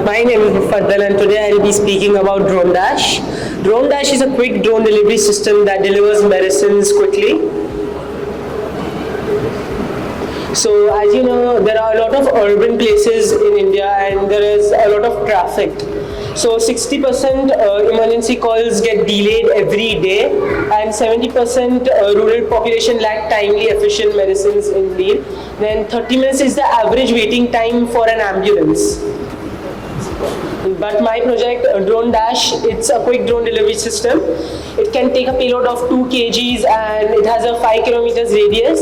My name is Mufaddal and today I'll be speaking about Drone Dash. Drone Dash is a quick drone delivery system that delivers medicines quickly. So as you know, there are a lot of urban places in India and there is a lot of traffic. So 60% emergency calls get delayed every day and 70% rural population lack timely, efficient medicines in need. Then 30 minutes is the average waiting time for an ambulance. But my project, Drone Dash, it's a quick drone delivery system. It can take a payload of 2 kgs and it has a 5 kilometers radius.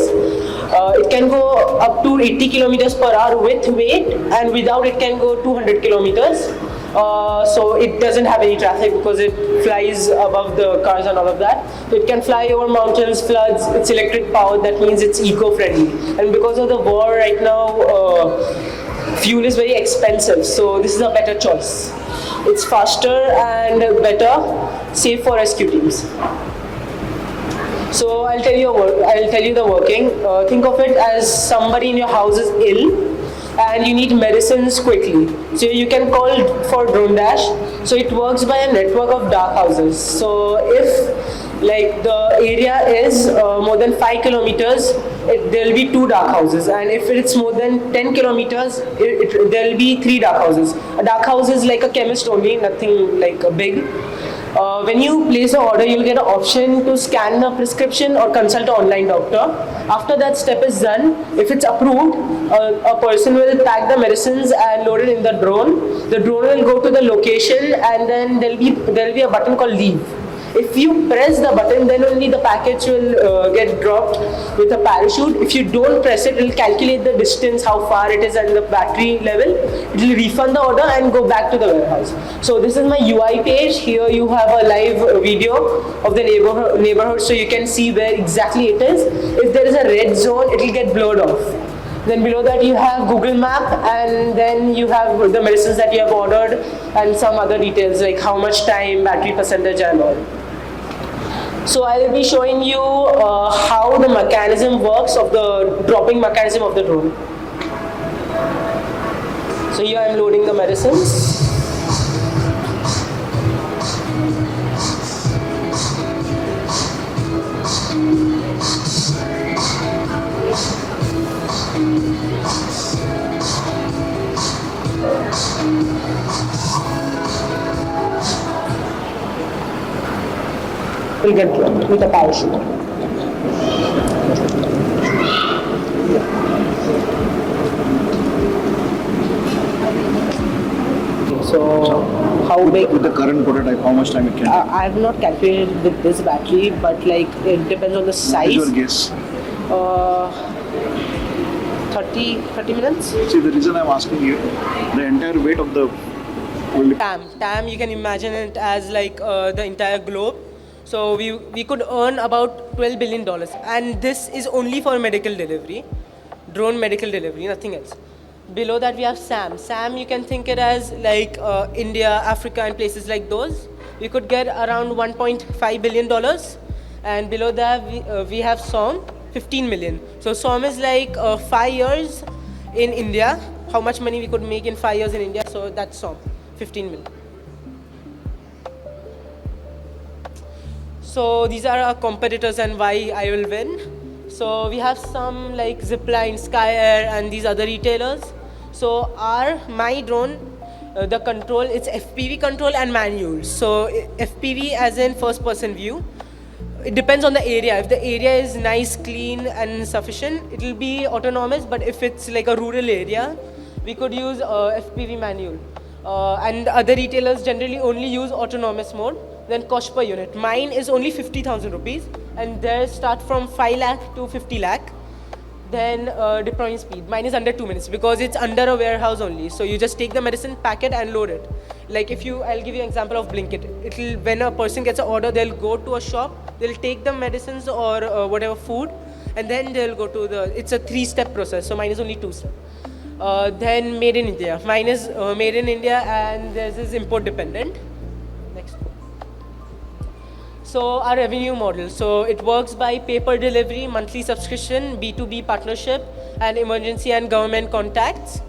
It can go up to 80 kilometers per hour with weight, and without it can go 200 kilometers. So it doesn't have any traffic because it flies above the cars and all of that. So it can fly over mountains, floods, it's electric powered, that means it's eco-friendly. And because of the war right now, fuel is very expensive, so this is a better choice. It's faster and better, safe for rescue teams. So I'll tell you the working. Think of it as somebody in your house is ill and you need medicines quickly. So you can call for Drone Dash. So it works by a network of dark houses. So if like the area is more than 5 kilometers, there will be 2 dark houses, and if it's more than 10 kilometers, there will be 3 dark houses. A dark house is like a chemist only, nothing like a big. When you place an order, you'll get an option to scan the prescription or consult an online doctor. After that step is done, if it's approved, a person will pack the medicines and load it in the drone. The drone will go to the location, and then there'll be a button called leave. If you press the button, then only the package will get dropped with a parachute. If you don't press it, it will calculate the distance, how far it is, and the battery level. It will refund the order and go back to the warehouse. So this is my UI page. Here you have a live video of the neighborhood, so you can see where exactly it is. If there is a red zone, it will get blurred off. Then below that you have Google Map, and then you have the medicines that you have ordered and some other details like how much time, battery percentage and all. So I will be showing you how the mechanism works of the dropping mechanism of the drone. So here I am loading the medicines. Will get dropped with a parachute. So how big? With the current prototype, how much time it can take? I have not calculated with this battery, but like it depends on the size. What is your guess? 30 minutes. See, the reason I'm asking you, the entire weight of the TAM, you can imagine it as like the entire globe. So we could earn about $12 billion, and this is only for medical delivery, drone medical delivery, nothing else. Below that we have SAM. SAM, you can think it as like India, Africa and places like those. We could get around $1.5 billion, and below that we have SOM, 15 million. So SOM is like 5 years in India, how much money we could make in 5 years in India, so that's SOM, 15 million. So these are our competitors and why I will win. So we have some like Zipline, Sky Air and these other retailers. So my drone, the control, it's FPV control and manual. So FPV as in first person view. It depends on the area. If the area is nice, clean and sufficient, it will be autonomous. But if it's like a rural area, we could use FPV manual. And other retailers generally only use autonomous mode. Then cost per unit. Mine is only 50,000 rupees, and theirs start from 5 lakh to 50 lakh. Then deploying speed. Mine is under 2 minutes because it's under a warehouse only. So you just take the medicine, pack it and load it. Like I'll give you an example of Blinkit. When a person gets an order, they'll go to a shop, they'll take the medicines or whatever food, and then they'll go to it's a 3-step process. So mine is only 2 steps. Then made in India. Mine is made in India and theirs is import dependent. Next. So our revenue model, so it works by pay-per-delivery, monthly subscription, B2B partnership, and emergency and government contacts.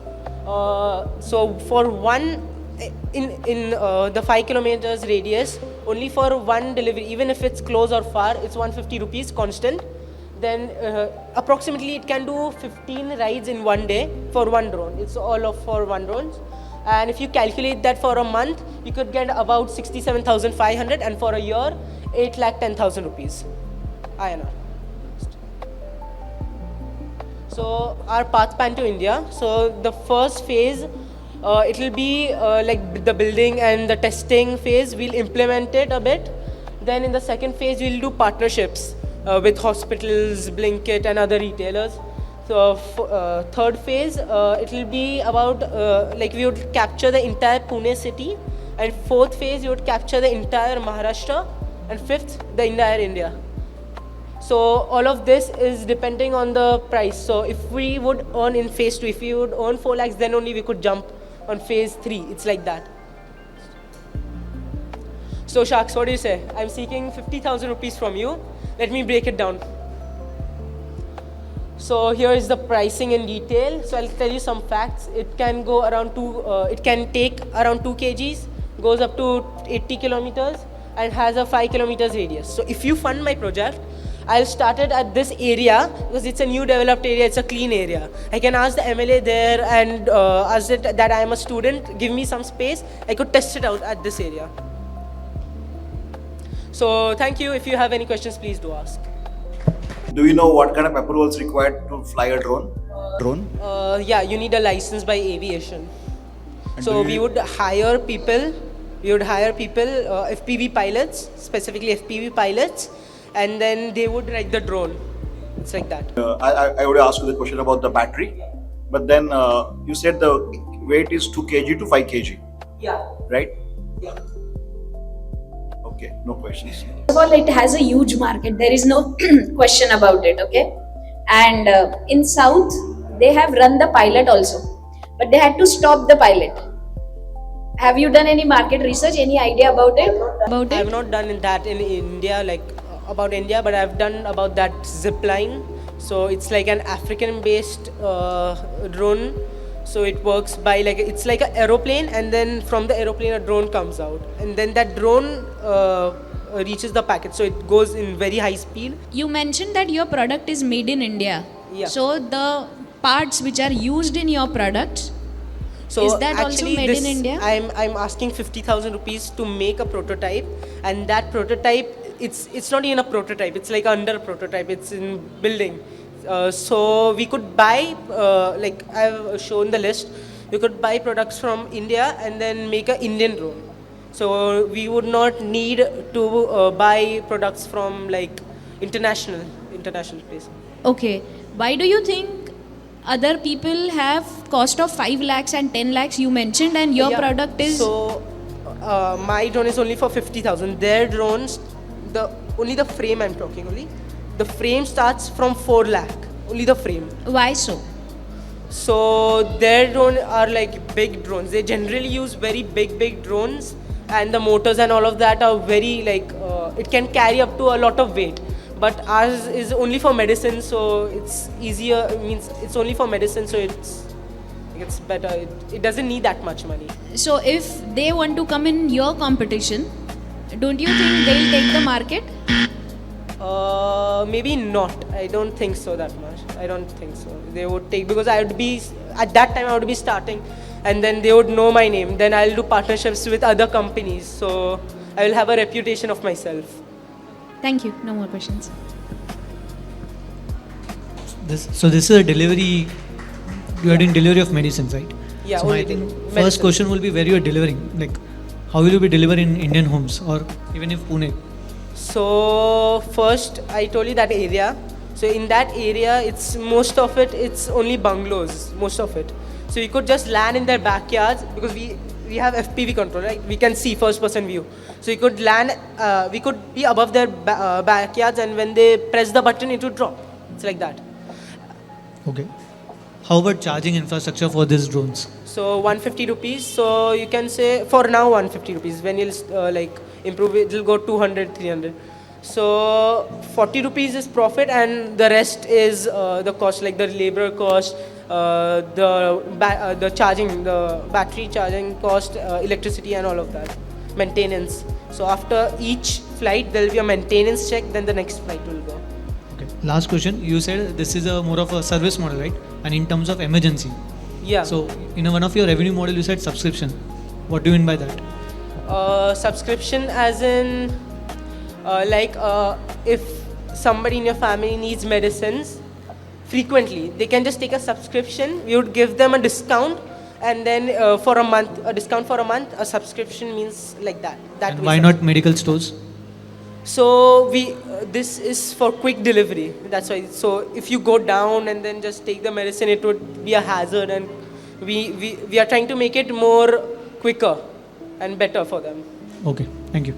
So for one in the 5 kilometers radius, only for one delivery, even if it's close or far, it's 150 rupees constant. Then approximately it can do 15 rides in one day for one drone. It's all of for one drone. And if you calculate that for a month, you could get about 67,500, and for a year, 8,10,000 rupees. INR. So our path plan to India. So the first phase, it will be like the building and the testing phase. We'll implement it a bit. Then in the second phase, we'll do partnerships with hospitals, Blinkit, and other retailers. So third phase, it will be about like we would capture the entire Pune city, and fourth phase, you would capture the entire Maharashtra, and fifth, the entire India. So all of this is depending on the price. So if we would earn in phase 2, if we would earn 4 lakhs, then only we could jump on phase 3. It's like that. So Sharks, what do you say? I'm seeking 50,000 rupees from you. Let me break it down. So here is the pricing in detail. So I'll tell you some facts. It can go around it can take around 2 kgs, goes up to 80 kilometers, and has a 5 kilometers radius. So if you fund my project, I'll start it at this area because it's a new developed area, it's a clean area. I can ask the MLA there and ask it that I am a student, give me some space, I could test it out at this area. So thank you. If you have any questions, please do ask. Do you know what kind of approvals required to fly a drone? Yeah, you need a license by aviation. So we would hire people, FPV pilots, specifically FPV pilots, and then they would ride the drone. It's like that. I would ask you the question about the battery, but then you said the weight is 2 kg to 5 kg. Yeah. Right? Yeah. Okay, no questions. First of all, it has a huge market. There is no question about it, okay? And in South, they have run the pilot also, but they had to stop the pilot. Have you done any market research? Any idea about it? I have not done that in India, like about India, but I've done about that zip line. So it's like an African-based drone. So it works by it's like an aeroplane, and then from the aeroplane a drone comes out, and then that drone reaches the packet. So it goes in very high speed. You mentioned that your product is made in India. Yeah. So the parts which are used in your product, So is that also actually made in India? I'm asking 50,000 rupees to make a prototype, and that prototype it's not even a prototype. It's like under prototype. It's in building. So we could buy like I've shown the list. We could buy products from India and then make an Indian drone. So we would not need to buy products from like international place. okay. Why do you think other people have cost of 5 lakhs and 10 lakhs you mentioned, and your Yeah. product is So my drone is only for 50,000. Their drones, only the frame I'm talking only. The frame starts from 4 lakh. Only the frame. why so? So their drones are like big drones. They generally use very big drones, and the motors and all of that are very it can carry up to a lot of weight. But ours is only for medicine, so it's easier. Means it's only for medicine, so it's better. It doesn't need that much money. So if they want to come in your competition, don't you think they'll take the market? Maybe not. I don't think so that much. I don't think so. They would take, because I would be at that time I would be starting, and then they would know my name. Then I'll do partnerships with other companies, so I will have a reputation of myself. Thank you. No more questions. So this is a delivery. You are doing delivery of medicines, right? Yeah. So only I think medicine. first question will be where you are delivering. Like, how will you be delivering in Indian homes or even if Pune? So first, I told you that area. So in that area, it's most of it. It's only bungalows. Most of it. So you could just land in their backyards, because we have FPV control, right? We can see first-person view. So you could land. We could be above their backyards, and when they press the button, it would drop. It's like that. Okay. How about charging infrastructure for these drones? So 150 rupees. So you can say for now 150 rupees. When you'll improve it, it'll go 200, 300. So 40 rupees is profit, and the rest is the cost, like the labor cost, the charging, the battery charging cost, electricity and all of that, maintenance. So after each flight there will be a maintenance check, then the next flight will go. Okay. Last question. You said this is a more of a service model, right? And in terms of emergency. Yeah. So in one of your revenue model, you said subscription. What do you mean by that? Subscription as in if somebody in your family needs medicines frequently, they can just take a subscription. We would give them a discount, and then for a month, a discount for a month. A subscription means like that. That And way why not medical stores? So this is for quick delivery. That's why. So if you go down and then just take the medicine, it would be a hazard, and we are trying to make it more quicker and better for them. Okay. Thank you.